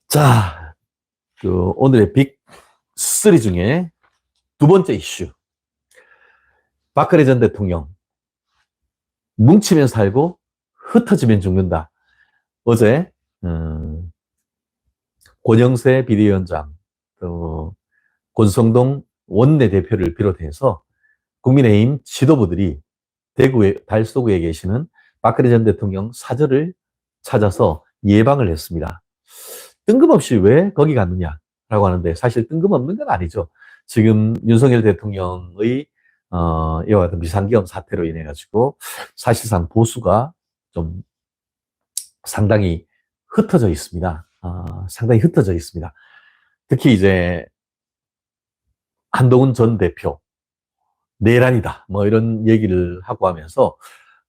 자, 오늘의 빅3 중에 두 번째 이슈. 박근혜 전 대통령, 뭉치면 살고 흩어지면 죽는다. 어제, 권영세 비대위원장, 또 권성동 원내대표를 비롯해서 국민의힘 지도부들이 대구의 달서구에 계시는 박근혜 전 대통령 사저를 찾아서 예방을 했습니다. 뜬금없이 왜 거기 갔느냐라고 하는데 사실 뜬금없는 건 아니죠. 지금 윤석열 대통령의 이와 같은 비상계엄 사태로 인해 가지고 사실상 보수가 좀 상당히 흩어져 있습니다. 상당히 흩어져 있습니다. 특히 이제 한동훈 전 대표 내란이다 뭐 이런 얘기를 하고 하면서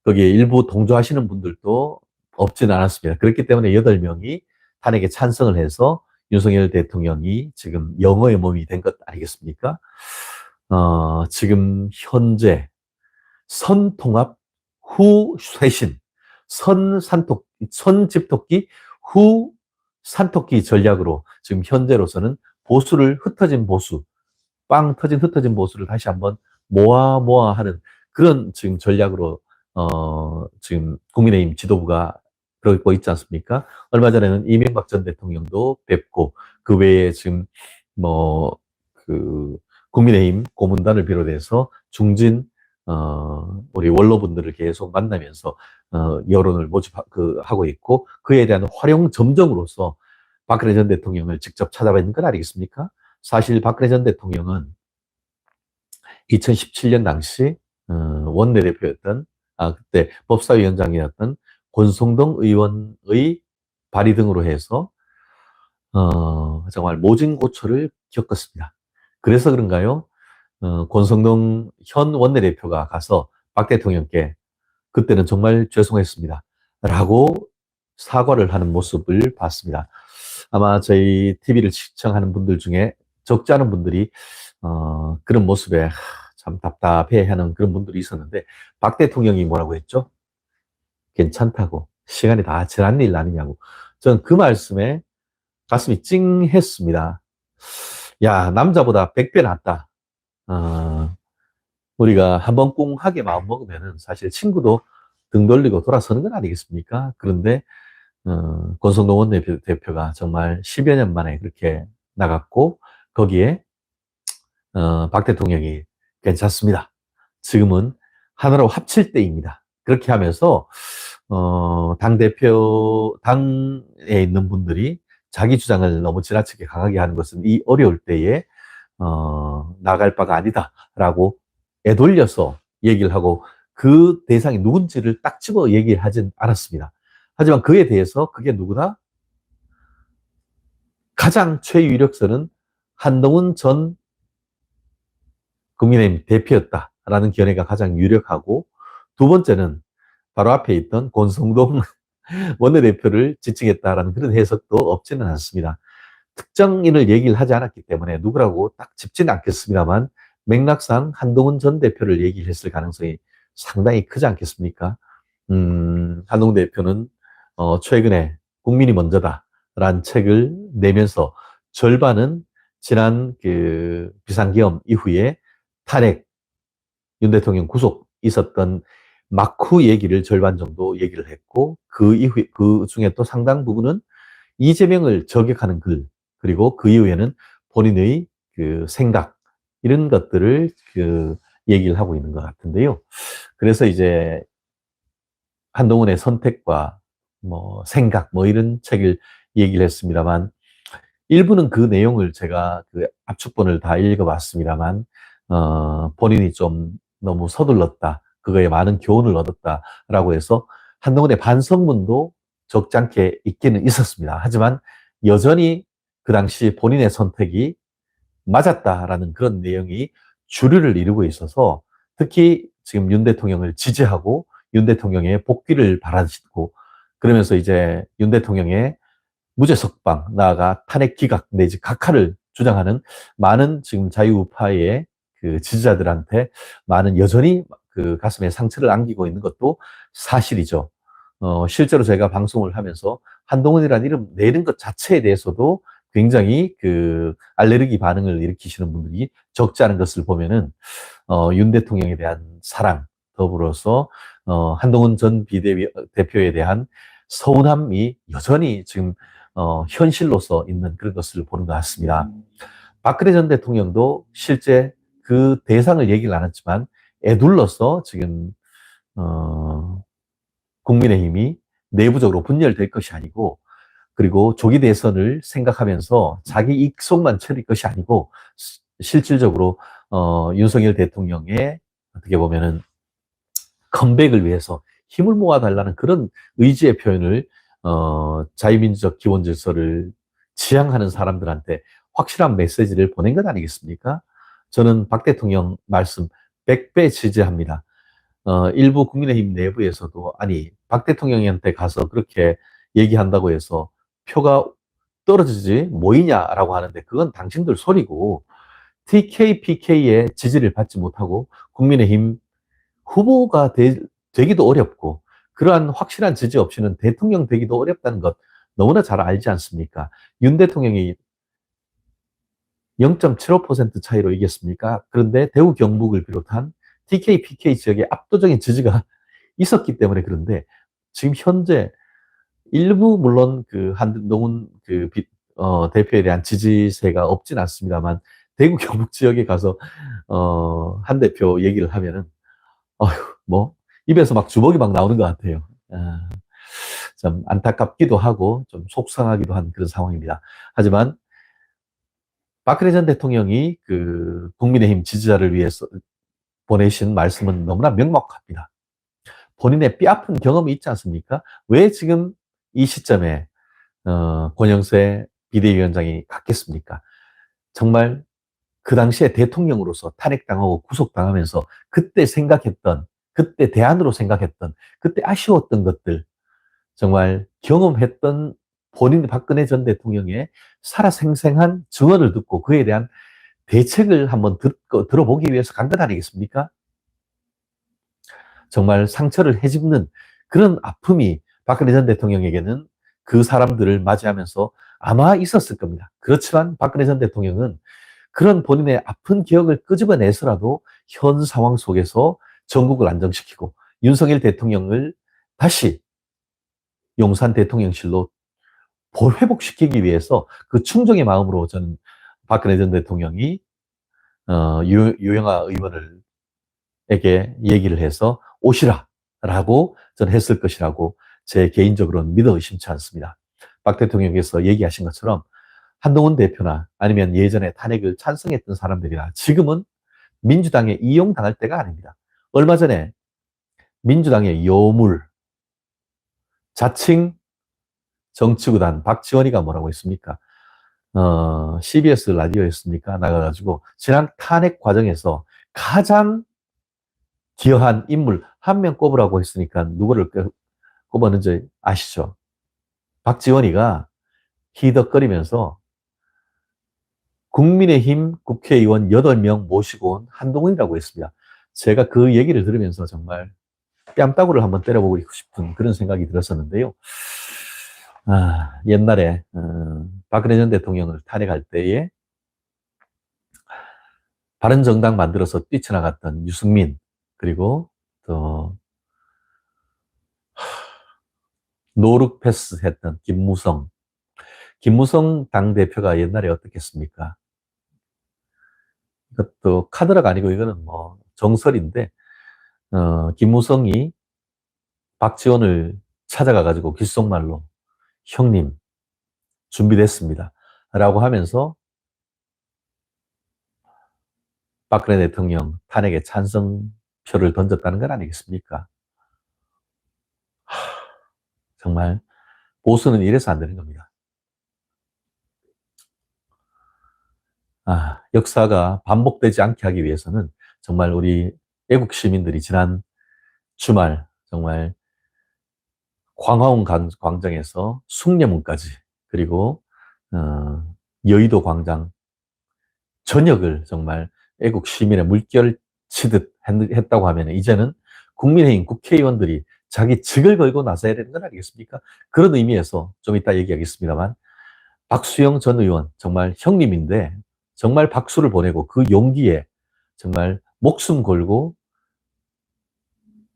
거기에 일부 동조하시는 분들도 없지는 않았습니다. 그렇기 때문에 8명이 탄핵에 찬성을 해서 윤석열 대통령이 지금 영어의 몸이 된 것 아니겠습니까? 지금 현재 선통합 후 쇄신, 선집토끼 후 산토끼 전략으로 지금 현재로서는 보수를 흩어진 보수, 빵 터진 흩어진 보수를 다시 한번 모아 하는 그런 지금 전략으로 지금 국민의힘 지도부가 그러고 있지 않습니까? 얼마 전에는 이명박 전 대통령도 뵙고 그 외에 지금 뭐 그 국민의힘 고문단을 비롯해서 중진 우리 원로분들을 계속 만나면서 여론을 모집하고 있고 그에 대한 활용 점정으로서 박근혜 전 대통령을 직접 찾아뵙는 건 아니겠습니까? 사실 박근혜 전 대통령은 2017년 당시 원내대표였던 그때 법사위원장이었던 권성동 의원의 발의 등으로 해서 정말 모진고초를 겪었습니다. 그래서 그런가요? 권성동 현 원내대표가 가서 박 대통령께 그때는 정말 죄송했습니다. 라고 사과를 하는 모습을 봤습니다. 아마 저희 TV를 시청하는 분들 중에 적지 않은 분들이 그런 모습에 참 답답해하는 그런 분들이 있었는데 박 대통령이 뭐라고 했죠? 괜찮다고. 시간이 다 지난 일 아니냐고. 저는 그 말씀에 가슴이 찡했습니다. 야, 남자보다 100배 낫다. 우리가 한번 꽁하게 마음먹으면 사실 친구도 등 돌리고 돌아서는 건 아니겠습니까? 그런데 권성동 원내대표가 정말 10여 년 만에 그렇게 나갔고 거기에 박 대통령이 괜찮습니다. 지금은 하나로 합칠 때입니다. 그렇게 하면서 당에 있는 분들이 자기 주장을 너무 지나치게 강하게 하는 것은 이 어려울 때에 나갈 바가 아니다라고 애돌려서 얘기를 하고 그 대상이 누군지를 딱 집어 얘기를 하진 않았습니다. 하지만 그에 대해서 그게 누구나 가장 최유력서는 한동훈 전 국민의힘 대표였다라는 견해가 가장 유력하고 두 번째는 바로 앞에 있던 권성동 원내대표를 지칭했다라는 그런 해석도 없지는 않습니다. 특정인을 얘기를 하지 않았기 때문에 누구라고 딱 짚지는 않겠습니다만 맥락상 한동훈 전 대표를 얘기를 했을 가능성이 상당히 크지 않겠습니까? 한동훈 대표는 최근에 국민이 먼저다라는 책을 내면서 절반은 지난 그 비상계엄 이후에 탄핵, 윤 대통령 구속 있었던 막후 얘기를 절반 정도 얘기를 했고 그 이후 그 중에 또 상당 부분은 이재명을 저격하는 글 그리고 그 이후에는 본인의 그 생각 이런 것들을 그 얘기를 하고 있는 것 같은데요. 그래서 이제 한동훈의 선택과 뭐 생각 뭐 이런 책을 얘기를 했습니다만 일부는 그 내용을 제가 그 압축본을 다 읽어봤습니다만 본인이 좀 너무 서둘렀다. 그거에 많은 교훈을 얻었다라고 해서 한동훈의 반성문도 적지 않게 있기는 있었습니다. 하지만 여전히 그 당시 본인의 선택이 맞았다라는 그런 내용이 주류를 이루고 있어서 특히 지금 윤 대통령을 지지하고 윤 대통령의 복귀를 바라시고 그러면서 이제 윤 대통령의 무죄 석방, 나아가 탄핵 기각 내지 각하를 주장하는 많은 지금 자유우파의 그 지지자들한테 많은 여전히 그 가슴에 상처를 안기고 있는 것도 사실이죠. 실제로 제가 방송을 하면서 한동훈이라는 이름 내는 것 자체에 대해서도 굉장히 그 알레르기 반응을 일으키시는 분들이 적지 않은 것을 보면은, 윤 대통령에 대한 사랑, 더불어서, 한동훈 전 비대표에 대한 서운함이 여전히 지금, 현실로서 있는 그런 것을 보는 것 같습니다. 박근혜 전 대통령도 실제 그 대상을 얘기를 안 했지만 애둘러서 지금, 어, 국민의힘이 내부적으로 분열될 것이 아니고, 그리고 조기 대선을 생각하면서 자기 이익속만 챙길 것이 아니고, 실질적으로 윤석열 대통령의 어떻게 보면은 컴백을 위해서 힘을 모아달라는 그런 의지의 표현을, 자유민주적 기본질서를 지향하는 사람들한테 확실한 메시지를 보낸 것 아니겠습니까? 저는 박 대통령 말씀 100배 지지합니다. 일부 국민의힘 내부에서도, 아니, 박 대통령한테 가서 그렇게 얘기한다고 해서 표가 떨어지지 뭐이냐라고 하는데, 그건 당신들 소리고, TK, PK의 지지를 받지 못하고 국민의힘 후보가 되기도 어렵고, 그러한 확실한 지지 없이는 대통령 되기도 어렵다는 것 너무나 잘 알지 않습니까? 윤 대통령이 0.75% 차이로 이겼습니까? 그런데 대구 경북을 비롯한 TK, PK 지역에 압도적인 지지가 있었기 때문에 그런데, 지금 현재 일부 물론 그 한동훈 대표에 대한 지지세가 없진 않습니다만, 대구 경북 지역에 가서 한 대표 얘기를 하면은, 어휴, 뭐 입에서 막 주먹이 막 나오는 것 같아요. 아, 좀 안타깝기도 하고 좀 속상하기도 한 그런 상황입니다. 하지만 박근혜 전 대통령이 그 국민의힘 지지자를 위해서 보내신 말씀은 너무나 명확합니다. 본인의 뼈아픈 경험이 있지 않습니까? 왜 지금 이 시점에 권영세 비대위원장이 갔겠습니까? 정말 그 당시에 대통령으로서 탄핵당하고 구속당하면서 그때 생각했던, 그때 대안으로 생각했던, 그때 아쉬웠던 것들, 정말 경험했던 본인 박근혜 전 대통령의 살아생생한 증언을 듣고 그에 대한 대책을 한번 들어보기 위해서 간 것 아니겠습니까? 정말 상처를 헤집는 그런 아픔이 박근혜 전 대통령에게는 그 사람들을 맞이하면서 아마 있었을 겁니다. 그렇지만 박근혜 전 대통령은 그런 본인의 아픈 기억을 끄집어내서라도 현 상황 속에서 전국을 안정시키고 윤석열 대통령을 다시 용산 대통령실로 회복시키기 위해서 그 충정의 마음으로 저는 박근혜 전 대통령이 유영아 의원에게 얘기를 해서 오시라라고 저는 했을 것이라고 제 개인적으로는 믿어 의심치 않습니다. 박 대통령께서 얘기하신 것처럼 한동훈 대표나 아니면 예전에 탄핵을 찬성했던 사람들이나 지금은 민주당에 이용당할 때가 아닙니다. 얼마 전에 민주당의 요물, 자칭 정치구단 박지원이가 뭐라고 했습니까? CBS 라디오였습니까? 나가가지고 지난 탄핵 과정에서 가장 기여한 인물 한 명 꼽으라고 했으니까 누구를 꼽았는지 아시죠? 박지원이가 히덕거리면서 국민의힘 국회의원 8명 모시고 온 한동훈이라고 했습니다. 제가 그 얘기를 들으면서 정말 뺨따구를 한번 때려보고 싶은 그런 생각이 들었었는데요. 옛날에 박근혜 전 대통령을 탄핵할 때에 바른정당 만들어서 뛰쳐나갔던 유승민, 그리고 또 노룩 패스 했던 김무성 당대표가 옛날에 어떻겠습니까? 이것도 카드라가 아니고 이거는 뭐 정설인데, 김무성이 박지원을 찾아가가지고 귓속말로 형님 준비됐습니다 라고 하면서 박근혜 대통령 탄핵에 찬성표를 던졌다는 건 아니겠습니까? 정말 보수는 이래서 안 되는 겁니다. 역사가 반복되지 않게 하기 위해서는 정말 우리 애국 시민들이 지난 주말 정말 광화문 광장에서 숭례문까지, 그리고 여의도 광장 전역을 정말 애국 시민의 물결 치듯 했다고 하면, 이제는 국민의힘 국회의원들이 자기 직을 걸고 나서야 되는 건 아니겠습니까? 그런 의미에서 좀 이따 얘기하겠습니다만, 박수영 전 의원, 정말 형님인데, 정말 박수를 보내고 그 용기에 정말 목숨 걸고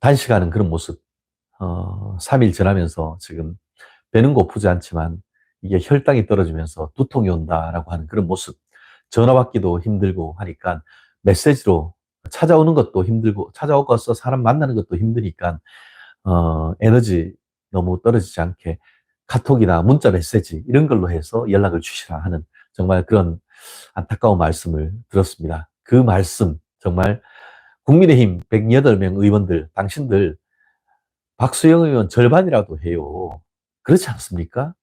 단식하는 그런 모습, 3일 지나면서 지금 배는 고프지 않지만 이게 혈당이 떨어지면서 두통이 온다라고 하는 그런 모습, 전화 받기도 힘들고 하니까 메시지로 찾아오는 것도 힘들고, 찾아오고서 사람 만나는 것도 힘드니까, 에너지 너무 떨어지지 않게 카톡이나 문자 메시지 이런 걸로 해서 연락을 주시라 하는 정말 그런 안타까운 말씀을 들었습니다. 그 말씀, 정말 국민의힘 108명 의원들, 당신들 박수영 의원 절반이라도 해요. 그렇지 않습니까?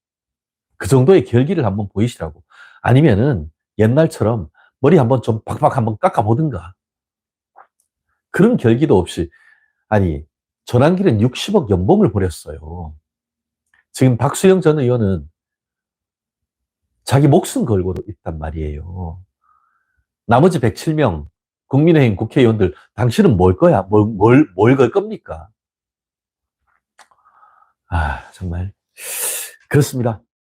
그 정도의 결기를 한번 보이시라고. 아니면은 옛날처럼 머리 한번 좀 박박 한번 깎아보든가. 그런 결기도 없이. 아니, 전환길은 60억 연봉을 벌였어요. 지금 박수영 전 의원은 자기 목숨 걸고 있단 말이에요. 나머지 107명 국민의힘 국회의원들, 당신은 뭘 거야? 뭘 걸 겁니까? 아, 정말. 그렇습니다.